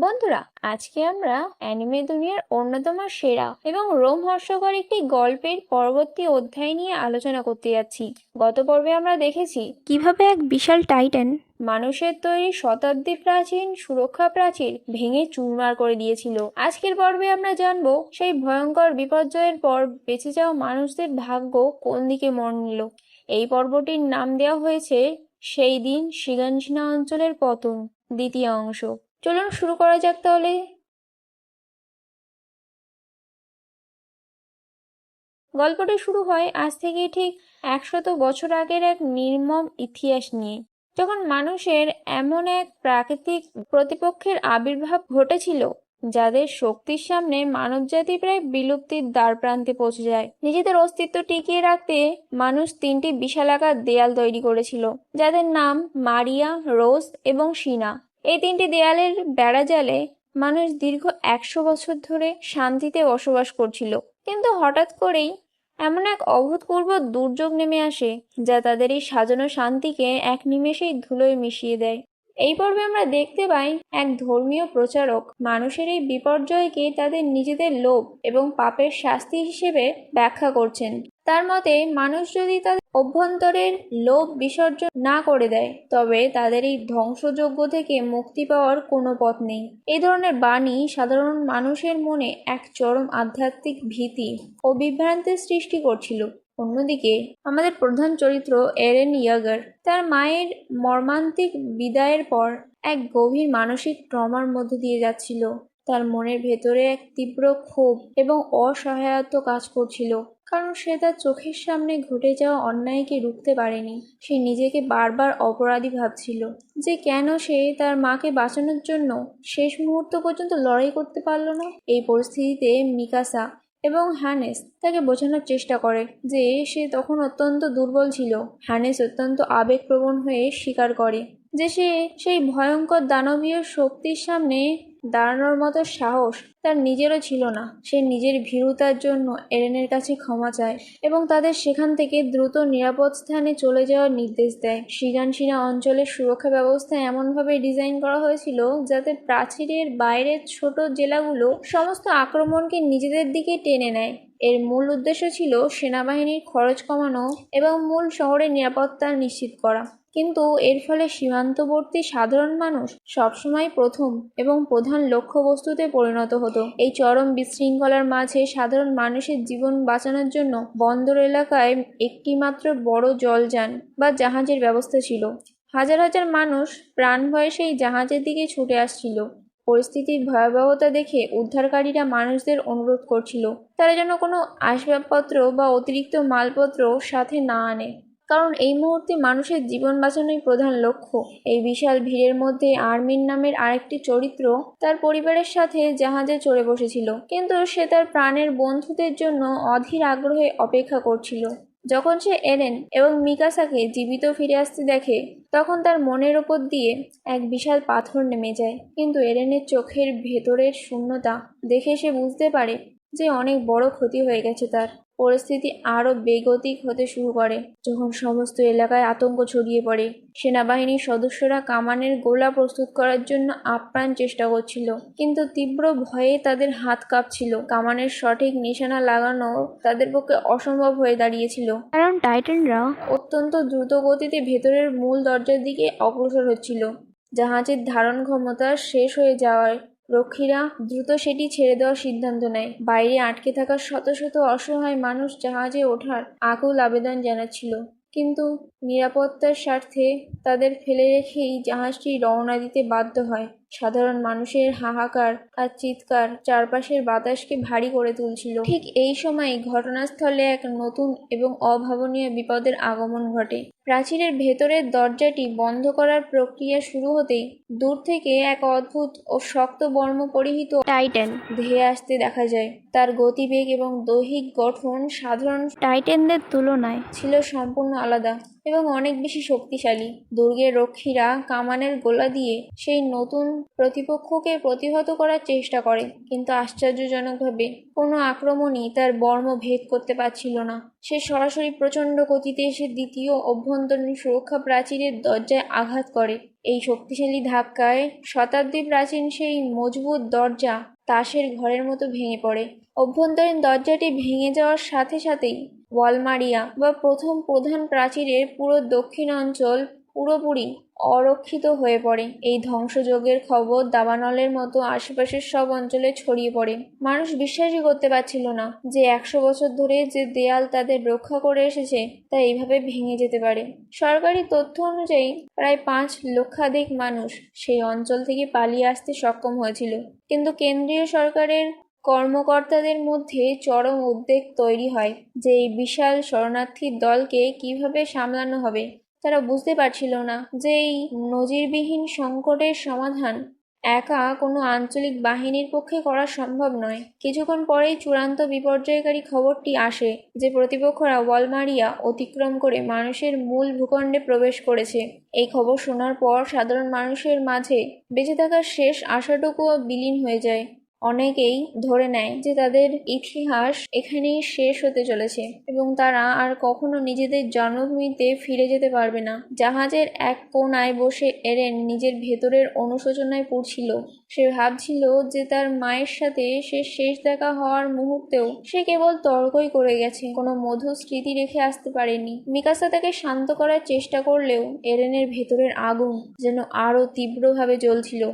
বন্ধুরা, আজকে আমরা অ্যানিমে দুনিয়ার অন্যতম সেরা এবং রোমহর্ষকর একটি গল্পের পরবর্তী অধ্যায় নিয়ে আলোচনা করতে যাচ্ছি। গত পর্বে আমরা দেখেছি কিভাবে এক বিশাল টাইটান মানুষের তৈরি শতাব্দী প্রাচীন সুরক্ষা প্রাচীর ভেঙে চুরমার করে দিয়েছিল। আজকের পর্বে আমরা জানবো সেই ভয়ঙ্কর বিপর্যয়ের পর বেঁচে যাওয়া মানুষদের ভাগ্য কোন দিকে মোড় নিল। এই পর্বটির নাম দেওয়া হয়েছে সেই দিন শিগানশিনা অঞ্চলের পতন, দ্বিতীয় অংশ। চলুন শুরু করা যাক তাহলে। গল্পটি শুরু হয় আজ থেকে ঠিক 100 বছর আগের এক নির্মম ইতিহাস নিয়ে, যখন মানুষের এমন এক প্রাকৃতিক প্রতিপক্ষের আবির্ভাব ঘটেছিল যাদের শক্তির সামনে মানবজাতি প্রায় বিলুপ্তির দ্বারপ্রান্তে পৌঁছে যায়। নিজেদের অস্তিত্ব টিকিয়ে রাখতে মানুষ 3টি বিশালাকার দেয়াল তৈরি করেছিল, যাদের নাম মারিয়া, রোজ এবং সিনা। এই 3টি দেয়ালের বেড়াজালে মানুষ দীর্ঘ 100 বছর ধরে শান্তিতে বসবাস করছিল। কিন্তু হঠাৎ করেই এমন এক অভূতপূর্ব দুর্যোগ নেমে আসে যা তাদের এই সাজানো শান্তিকে এক নিমেষেই ধুলোয় মিশিয়ে দেয়। এই পর্বে আমরা দেখতে পাই এক ধর্মীয় প্রচারক মানুষের এই বিপর্যয়কে তাদের নিজেদের লোভ এবং পাপের শাস্তি হিসেবে ব্যাখ্যা করছেন। তার মতে, মানুষ যদি তাদের অভ্যন্তরের লোভ বিসর্জন না করে দেয়, তবে তাদের এই ধ্বংসযজ্ঞ থেকে মুক্তি পাওয়ার কোনো পথ নেই। এই ধরনের বাণী সাধারণ মানুষের মনে এক চরম আধ্যাত্মিক ভীতি ও বিভ্রান্তির সৃষ্টি করছিল। অন্যদিকে আমাদের প্রধান চরিত্র এরেন ইয়াগার তার মায়ের মর্মান্তিক বিদায়ের পর এক গভীর মানসিক ট্রমার মধ্যে দিয়ে যাচ্ছিল। তার মনের ভেতরে এক তীব্র ক্ষোভ এবং অসহায়ত্ব কাজ করছিল, কারণ সে তার চোখের সামনে ঘটে যাওয়া অন্যায়কে রুখতে পারেনি। সে নিজেকে বারবার অপরাধী ভাবছিল যে কেন সে তার মাকে বাঁচানোর জন্য শেষ মুহূর্ত পর্যন্ত লড়াই করতে পারল না। এই পরিস্থিতিতে মিকাসা এবং হ্যানেস তাকে বোঝানোর চেষ্টা করে যে সে তখন অত্যন্ত দুর্বল ছিল। হ্যানেস অত্যন্ত আবেগপ্রবণ হয়ে স্বীকার করে যে সে সেই ভয়ঙ্কর দানবীয় শক্তির সামনে দাঁড়ানোর মতো সাহস তার নিজেরও ছিল না। সে নিজের ভীরুতার জন্য এরেনের কাছে ক্ষমা চায় এবং তাদের সেখান থেকে দ্রুত নিরাপদ স্থানে চলে যাওয়ার নির্দেশ দেয়। শিগানশিনা অঞ্চলের সুরক্ষা ব্যবস্থা এমনভাবে ডিজাইন করা হয়েছিল যাতে প্রাচীরের বাইরের ছোট জেলাগুলো সমস্ত আক্রমণকে নিজেদের দিকে টেনে নেয়। এর মূল উদ্দেশ্য ছিল সেনাবাহিনীর খরচ কমানো এবং মূল শহরের নিরাপত্তা নিশ্চিত করা। কিন্তু এর ফলে সীমান্তবর্তী সাধারণ মানুষ সবসময় প্রথম এবং প্রধান লক্ষ্যবস্তুতে পরিণত হতো। এই চরম বিশৃঙ্খলার মাঝে সাধারণ মানুষের জীবন বাঁচানোর জন্য বন্দর এলাকায় একটি মাত্র বড় জলযান বা জাহাজের ব্যবস্থা ছিল। হাজার হাজার মানুষ প্রাণ ভয়ে সেই জাহাজের দিকে ছুটে আসছিল। পরিস্থিতির ভয়াবহতা দেখে উদ্ধারকারীরা মানুষদের অনুরোধ করছিল তারা যেন কোনো আসবাবপত্র বা অতিরিক্ত মালপত্র সাথে না আনে, কারণ এই মুহূর্তে মানুষের জীবন বাঁচানোই প্রধান লক্ষ্য। এই বিশাল ভিড়ের মধ্যে আর্মিন নামের আরেকটি চরিত্র তার পরিবারের সাথে জাহাজে চড়ে বসেছিল, কিন্তু সে তার প্রাণের বন্ধুদের জন্য অধীর আগ্রহে অপেক্ষা করছিল। যখন সে এরেন এবং মিকাসাকে জীবিত ফিরে আসতে দেখে, তখন তার মনের ওপর দিয়ে এক বিশাল পাথর নেমে যায়। কিন্তু এরেনের চোখের ভেতরের শূন্যতা দেখে সে বুঝতে পারে যে অনেক বড় ক্ষতি হয়ে গেছে তার। পরিস্থিতি আরও বেগতিক হতে শুরু করে যখন সমস্ত এলাকায় আতঙ্ক ছড়িয়ে পড়ে। সেনাবাহিনীর সদস্যরা কামানের গোলা প্রস্তুত করার জন্য আপ্রাণ চেষ্টা করছিল, কিন্তু তীব্র ভয়ে তাদের হাত কাঁপছিল। কামানের সঠিক নিশানা লাগানো তাদের পক্ষে অসম্ভব হয়ে দাঁড়িয়েছিল, কারণ টাইটানরা অত্যন্ত দ্রুত গতিতে ভেতরের মূল দরজার দিকে অগ্রসর হচ্ছিল। জাহাজের ধারণ ক্ষমতা শেষ হয়ে যাওয়ায় রক্ষীরা দ্রুত সেটি ছেড়ে দেওয়ার সিদ্ধান্ত নেয়। বাইরে আটকে থাকা শত শত অসহায় মানুষ জাহাজে ওঠার আকুল আবেদন জানাচ্ছিল, কিন্তু নিরাপত্তার স্বার্থে তাদের ফেলে রেখেই জাহাজটি রওনা দিতে বাধ্য হয়। সাধারণ মানুষের হাহাকার আর চিৎকার চারপাশের বাতাসকে ভারী করে তুলছিল। ঠিক এই সময় ঘটনাস্থলে এক নতুন এবং অভাবনীয় বিপদের আগমন ঘটে। প্রাচীরের ভেতরের দরজাটি বন্ধ করার প্রক্রিয়া শুরু হতেই দূর থেকে এক অদ্ভুত ও শক্ত বর্ম পরিহিত টাইটান ধেয়ে আসতে দেখা যায়। তার গতিবেগ এবং দৈহিক গঠন সাধারণ টাইটানদের তুলনায় ছিল সম্পূর্ণ আলাদা এবং অনেক বেশি শক্তিশালী। দুর্গের রক্ষীরা কামানের গোলা দিয়ে সেই নতুন প্রতিপক্ষকে প্রতিহত করার চেষ্টা করে, কিন্তু আশ্চর্যজনকভাবে কোনো আক্রমণই তার বর্ম ভেদ করতে পারছিল না। সে সরাসরি প্রচণ্ড গতিতে এসে দ্বিতীয় অভ্যন্তরীণ সুরক্ষা প্রাচীরের দরজায় আঘাত করে। এই শক্তিশালী ধাক্কায় শতাব্দী প্রাচীন সেই মজবুত দরজা তাসের ঘরের মতো ভেঙে পড়ে। অভ্যন্তরীণ দরজাটি ভেঙে যাওয়ার সাথে সাথেই ওয়ালমারিয়া বা প্রথম প্রধান প্রাচীরের পুরো দক্ষিণ অঞ্চল পুরোপুরি অরক্ষিত হয়ে পড়ে। এই ধ্বংসযজ্ঞের খবর দাবানলের মতো আশেপাশের সব অঞ্চলে ছড়িয়ে পড়ে। মানুষ বিশ্বাসই করতে পারছিল না যে 100 বছর ধরে যে দেয়াল তাদের রক্ষা করে এসেছে তা এইভাবে ভেঙে যেতে পারে। সরকারি তথ্য অনুযায়ী প্রায় 5 লক্ষাধিক মানুষ সেই অঞ্চল থেকে পালিয়ে আসতে সক্ষম হয়েছিল, কিন্তু কেন্দ্রীয় সরকারের কর্মকর্তাদের মধ্যে চরম উদ্বেগ তৈরি হয় যে এই বিশাল শরণার্থীর দলকে কিভাবে সামলানো হবে। তারা বুঝতে পারছিল না যে এই নজিরবিহীন সংকটের সমাধান একা কোনো আঞ্চলিক বাহিনীর পক্ষে করা সম্ভব নয়। কিছুক্ষণ পরেই চূড়ান্ত বিপর্যয়কারী খবরটি আসে যে প্রতিপক্ষরা ওয়ালমারিয়া অতিক্রম করে মানুষের মূল ভূখণ্ডে প্রবেশ করেছে। এই খবর শোনার পর সাধারণ মানুষের মাঝে বেঁচে থাকার শেষ আশাটুকুও বিলীন হয়ে যায়। অনেকেই ধরে নেয় যে তাদের ইতিহাস এখানেই শেষ হতে চলেছে এবং তারা আর কখনো নিজেদের জন্মভূমিতে ফিরে যেতে পারবে না। জাহাজের এক কোণায় বসে এরেন নিজের ভেতরের অনুশোচনায় পড়ছিল। সে ভাবছিল যে তার মায়ের সাথে সে শেষ দেখা হওয়ার মুহূর্তেও সে কেবল তর্কই করে গেছে, কোনো মধুর স্মৃতি রেখে আসতে পারেনি। মিকাসা তাকে শান্ত করার চেষ্টা করলেও এরেনের ভেতরের আগুন যেন আরো তীব্রভাবে জ্বলছিল।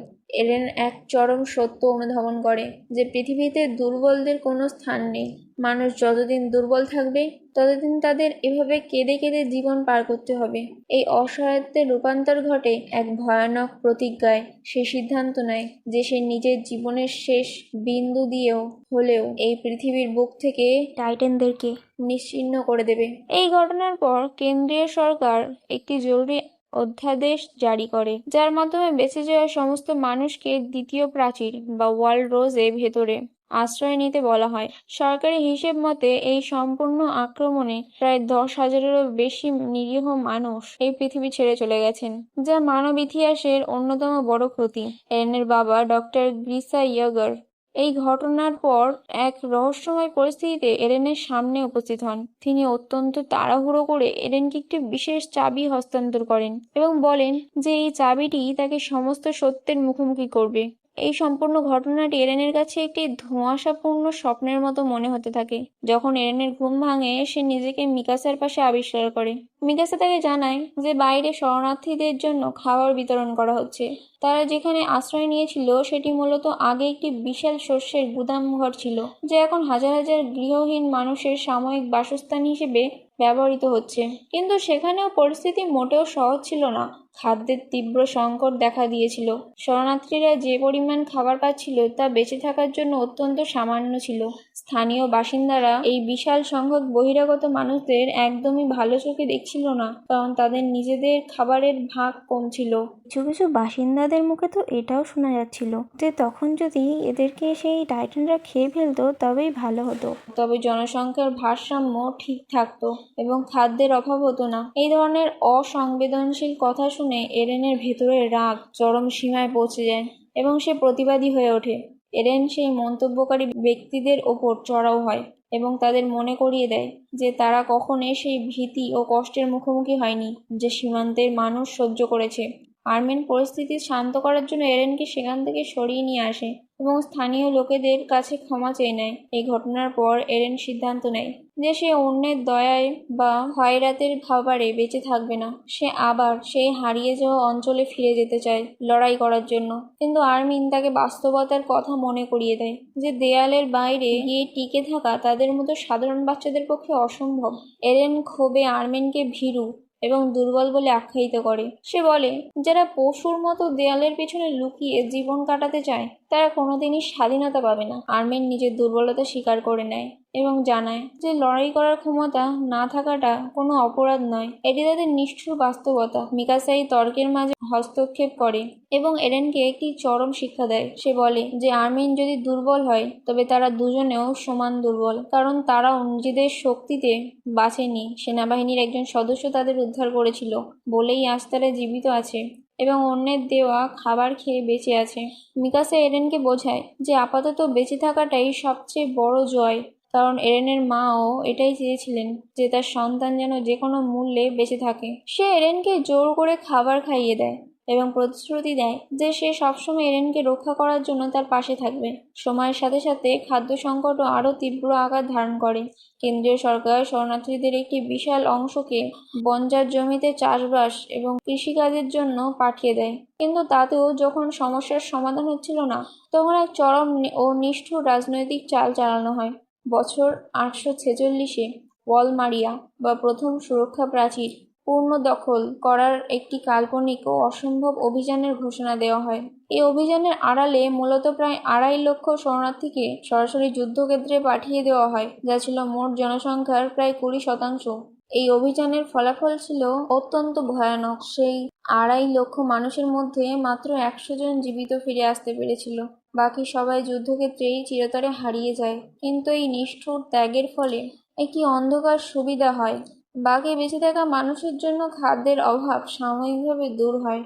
এরেন এক চরম সত্য অনুধাবন করে যে পৃথিবীতে দুর্বলদের কোনো স্থান নেই। মানুষ যতদিন দুর্বল থাকবে ততদিন তাদের এভাবে কেঁদে কেঁদে জীবন পার করতে হবে। এই অসহায়ত্বের রূপান্তর ঘটে এক ভয়ানক প্রতিজ্ঞায়। সে সিদ্ধান্ত নেয় যে সে নিজের জীবনের শেষ বিন্দু দিয়েও হলেও এই পৃথিবীর বুক থেকে টাইটানদেরকে নিশ্চিহ্ন করে দেবে। এই ঘটনার পর কেন্দ্রীয় সরকার একটি জরুরি অধ্যাদেশ জারি করে, যার মাধ্যমে বেঁচে যাওয়া সমস্ত মানুষকে দ্বিতীয় প্রাচীর বা ওয়াল রোজে ভেতরে আশ্রয় নিতে বলা হয়। সরকারি হিসেব মতে এই সম্পূর্ণ আক্রমণে প্রায় 10,000-এরও বেশি নিরীহ মানুষ এই পৃথিবী ছেড়ে চলে গেছেন, যা মানব ইতিহাসের অন্যতম বড় ক্ষতি। এরেনের বাবা ডক্টর গ্রিসা ইয়াগার এই ঘটনার পর এক রহস্যময় পরিস্থিতিতে এরেনের সামনে উপস্থিত হন। তিনি অত্যন্ত তাড়াহুড়ো করে এরেনকে একটি বিশেষ চাবি হস্তান্তর করেন এবং বলেন যে এই চাবিটি তাকে সমস্ত সত্যের মুখোমুখি করবে। এই সম্পূর্ণ ঘটনাটি এরেনের কাছে একটি ধোঁয়াশাপূর্ণ স্বপ্নের মতো মনে হতে থাকে। যখন এরেনের ঘুম ভাঙে, সে নিজেকে মিকাসার পাশে আবিষ্কার করে। মিকাসা তাকে জানায় যে বাইরে শরণার্থীদের জন্য খাবার বিতরণ করা হচ্ছে। তারা যেখানে আশ্রয় নিয়েছিল সেটি মূলত আগে একটি বিশাল শস্যের গুদামঘর ছিল, যা এখন হাজার হাজার গৃহহীন মানুষের সাময়িক বাসস্থান হিসেবে ব্যবহৃত হচ্ছে। কিন্তু সেখানেও পরিস্থিতি মোটেও সহজ ছিল না। খাদ্যের তীব্র সংকট দেখা দিয়েছিল। শরণার্থীরা যে পরিমাণ খাবার পাচ্ছিল তা বেঁচে থাকার জন্য অত্যন্ত সামান্য ছিল। স্থানীয় বাসিন্দারা এই বিশাল সংখ্যক বহিরাগত মানুষদের একদমই ভালো চোখে দেখছিল না, কারণ তাদের নিজেদের খাবারের ভাগ কম ছিল। কিছু কিছু বাসিন্দাদের মুখে তো এটাও শোনা যাচ্ছিল যে তখন যদি এদেরকে সেই টাইটানরা খেয়ে ফেলতো তবেই ভালো হতো, তবে জনসংখ্যার ভারসাম্য ঠিক থাকতো এবং খাদ্যের অভাব হতো না। এই ধরনের অসংবেদনশীল কথা শুনে এরেনের ভেতরের রাগ চরম সীমায় পৌঁছে যায় এবং সে প্রতিবাদী হয়ে ওঠে। এরেন সেই মন্তব্যকারী ব্যক্তিদের ওপর চড়াও হয় এবং তাদের মনে করিয়ে দেয় যে তারা কখনোই সেই ভীতি ও কষ্টের মুখোমুখি হয়নি যে সীমান্তের মানুষ সহ্য করেছে। আর্মেন পরিস্থিতি শান্ত করার জন্য এরেনকে সেখান থেকে সরিয়ে নিয়ে আসে এবং স্থানীয় লোকেদের কাছে ক্ষমা চেয়ে নেয়। এই ঘটনার পর এরেন সিদ্ধান্ত নেয় যে সে অন্যের দয়ায় বা খয়রাতের খাবারে বেঁচে থাকবে না। সে আবার সেই হারিয়ে যাওয়া অঞ্চলে ফিরে যেতে চায় লড়াই করার জন্য। কিন্তু আর্মিন তাকে বাস্তবতার কথা মনে করিয়ে দেয় যে দেয়ালের বাইরে গিয়ে টিকে থাকা তাদের মতো সাধারণ বাচ্চাদের পক্ষে অসম্ভব। এরেন ক্ষোভে আর্মিনকে ভীরু এবং দুর্বল বলে আখ্যায়িত করে। সে বলে, যারা পশুর মতো দেয়ালের পেছনে লুকিয়ে জীবন কাটাতে চায় তারা কোনোদিনই স্বাধীনতা পাবে না। আর্মেন নিজের দুর্বলতা স্বীকার করে নেয় এবং জানায় যে লড়াই করার ক্ষমতা না থাকাটা কোনো অপরাধ নয়, এটি তাদের নিষ্ঠুর বাস্তবতা। মিকাসা এই তর্কের মাঝে হস্তক্ষেপ করে এবং এরেনকে একটি চরম শিক্ষা দেয়। সে বলে যে আর্মেন যদি দুর্বল হয় তবে তারা দুজনেও সমান দুর্বল, কারণ তারাও নিজেদের শক্তিতে বাঁচেনি। সেনাবাহিনীর একজন সদস্য তাদের উদ্ধার করেছিল বলেই আজ তারা জীবিত আছে এবং অন্যের দেওয়া খাবার খেয়ে বেঁচে আছে। মিকাসা এরেনকে বোঝায় যে আপাতত বেঁচে থাকাটাই সবচেয়ে বড় জয়, কারণ এরেনের মাও এটাই চেয়েছিলেন যে তার সন্তান যেন যে কোনো মূল্যে বেঁচে থাকে। সে এরেনকে জোর করে খাবার খাইয়ে দেয় এবং প্রতিশ্রুতি দেয় যে সে সবসময় এরেনকে রক্ষা করার জন্য তার পাশে থাকবে। সময়ের সাথে সাথে খাদ্য সংকটও আরও তীব্র আকার ধারণ করে। কেন্দ্রীয় সরকার শরণার্থীদের একটি বিশাল অংশকে বঞ্জার জমিতে চাষবাস এবং কৃষিকাজের জন্য পাঠিয়ে দেয়, কিন্তু তাতেও যখন সমস্যার সমাধান হচ্ছিল না, তখন এক চরম ও নিষ্ঠুর রাজনৈতিক চাল চালানো হয়। বছর 846-এ ওয়ালমারিয়া বা প্রথম সুরক্ষা প্রাচীর পূর্ণ দখল করার একটি কাল্পনিক ও অসম্ভব অভিযানের ঘোষণা দেওয়া হয়। এই অভিযানের আড়ালে মূলত প্রায় 2.5 লক্ষ শরণার্থীকে সরাসরি যুদ্ধক্ষেত্রে পাঠিয়ে দেওয়া হয়, যা ছিল মোট জনসংখ্যার প্রায় 20%। এই অভিযানের ফলাফল ছিল অত্যন্ত ভয়ানক। সেই 2.5 লক্ষ মানুষের মধ্যে মাত্র 100 জন জীবিত ফিরে আসতে পেরেছিল। বাকি সবাই যুদ্ধক্ষেত্রেই চিরতরে হারিয়ে যায়। কিন্তু এই নিষ্ঠুর ত্যাগের ফলে একটি অন্ধকার সুবিধা হয়। বাকি বেঁচে থাকা মানুষের জন্য খাদ্যের অভাব সাময়িকভাবে দূর হয়।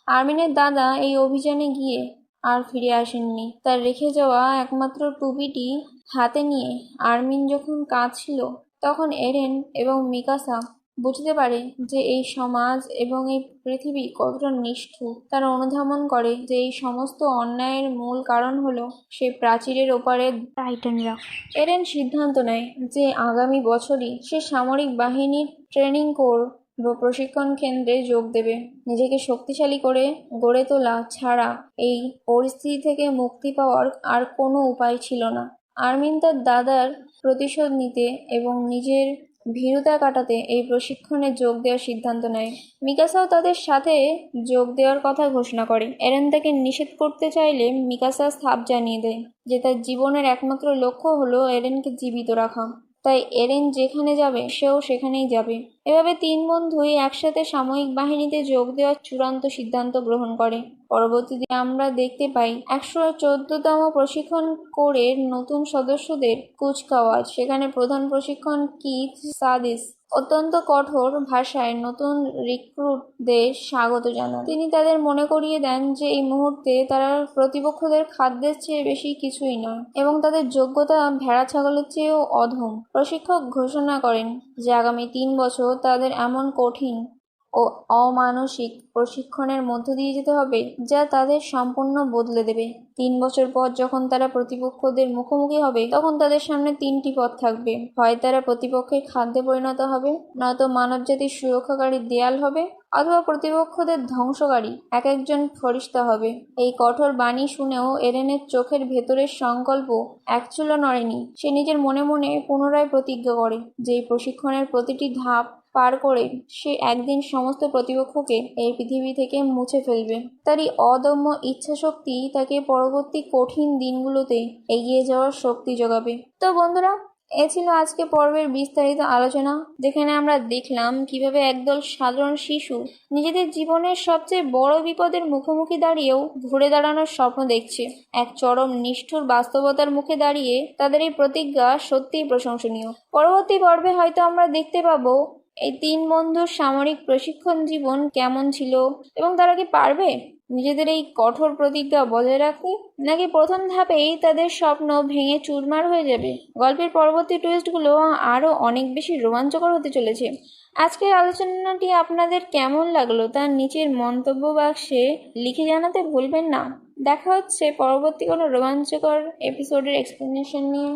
আর্মিনের দাদা এই অভিযানে গিয়ে আর ফিরে আসেননি। তার রেখে যাওয়া একমাত্র টুপিটি হাতে নিয়ে আর্মিন যখন কাঁদছিল, তখন এরেন এবং মিকাসা বুঝতে পারে যে এই সমাজ এবং এই পৃথিবী কতটা নিষ্ঠুর। তারা অনুধাবন করে যে এই সমস্ত অন্যায়ের মূল কারণ হলো সেই প্রাচীরের ওপারের টাইটানরা। এরেন সিদ্ধান্ত নেয় যে আগামী বছরই সে সামরিক বাহিনীর ট্রেনিং কোর বা প্রশিক্ষণ কেন্দ্রে যোগ দেবে। নিজেকে শক্তিশালী করে গড়ে তোলা ছাড়া এই পরিস্থিতি থেকে মুক্তি পাওয়ার আর কোনো উপায় ছিল না। আর্মিন তার দাদার প্রতিশোধ নিতে এবং নিজের ভীরুতা কাটাতে এই প্রশিক্ষণে যোগ দেওয়ার সিদ্ধান্ত নেয়। মিকাসাও তাদের সাথে যোগ দেওয়ার কথা ঘোষণা করে। এরেন তাকে নিষেধ করতে চাইলে মিকাসা সাফ জানিয়ে দেয় যে তার জীবনের একমাত্র লক্ষ্য হলো এরেনকে জীবিত রাখা। তাই এরেন যেখানে যাবে সেও সেখানেই যাবে। এভাবে 3 বন্ধুই একসাথে সামরিক বাহিনীতে যোগ দেওয়ার চূড়ান্ত সিদ্ধান্ত গ্রহণ করে। পরবর্তীতে আমরা দেখতে পাই 114তম প্রশিক্ষণ কোরের নতুন সদস্যদের কুচকাওয়াজ। সেখানে প্রধান প্রশিক্ষণ কিথ সাদিস অত্যন্ত কঠোর ভাষায় নতুন রিক্রুটদের স্বাগত জানান। তিনি তাদের মনে করিয়ে দেন যে এই মুহূর্তে তারা প্রতিপক্ষদের খাদ্যের চেয়ে বেশি কিছুই নয় এবং তাদের যোগ্যতা ভেড়া ছাগলের চেয়েও অধম। প্রশিক্ষক ঘোষণা করেন যে আগামী 3 বছর তাদের এমন কঠিন ও অমানসিক প্রশিক্ষণের মধ্য দিয়ে যেতে হবে যা তাদের সম্পূর্ণ বদলে দেবে। 3 বছর পর যখন তারা প্রতিপক্ষদের মুখোমুখি হবে, তখন তাদের সামনে 3টি পথ থাকবে। হয় তারা প্রতিপক্ষের খাদ্যে পরিণত হবে, নয়তো মানবজাতির সুরক্ষাকারী দেয়াল হবে, অথবা প্রতিপক্ষদের ধ্বংসকারী এক একজন ফেরেশতা হবে। এই কঠোর বাণী শুনেও এরেনের চোখের ভেতরের সংকল্প একচুলও নড়েনি। সে নিজের মনে মনে পুনরায় প্রতিজ্ঞা করে যে এই প্রশিক্ষণের প্রতিটি ধাপ পার করে সে একদিন সমস্ত প্রতিপক্ষকে এই পৃথিবী থেকে মুছে ফেলবে। তার এই অদম্য ইচ্ছাশক্তি তাকে পরবর্তী কঠিন দিনগুলোতে এগিয়ে যাওয়ার শক্তি যোগাবে। তো বন্ধুরা, এ ছিল আজকে পর্বের বিস্তারিত আলোচনা, যেখানে আমরা দেখলাম কিভাবে একদল সাধারণ শিশু নিজেদের জীবনের সবচেয়ে বড় বিপদের মুখোমুখি দাঁড়িয়েও ঘুরে দাঁড়ানোর স্বপ্ন দেখছে। এক চরম নিষ্ঠুর বাস্তবতার মুখে দাঁড়িয়ে তাদের এই প্রতিজ্ঞা সত্যিই প্রশংসনীয়। পরবর্তী পর্বে হয়তো আমরা দেখতে পাবো এই 3 বন্ধুর সামরিক প্রশিক্ষণ জীবন কেমন ছিল এবং তারা কি পারবে নিজেদের এই কঠোর প্রতিজ্ঞা বজায় রাখতে, নাকি প্রথম ধাপেই তাদের স্বপ্ন ভেঙে চুরমার হয়ে যাবে। গল্পের পরবর্তী টুইস্টগুলো আরও অনেক বেশি রোমাঞ্চকর হতে চলেছে। আজকের আলোচনাটি আপনাদের কেমন লাগলো তা নিচের মন্তব্য বাক্সে লিখে জানাতে ভুলবেন না। দেখা হচ্ছে পরবর্তী কোনো রোমাঞ্চকর এপিসোডের এক্সপ্লেনেশন নিয়ে।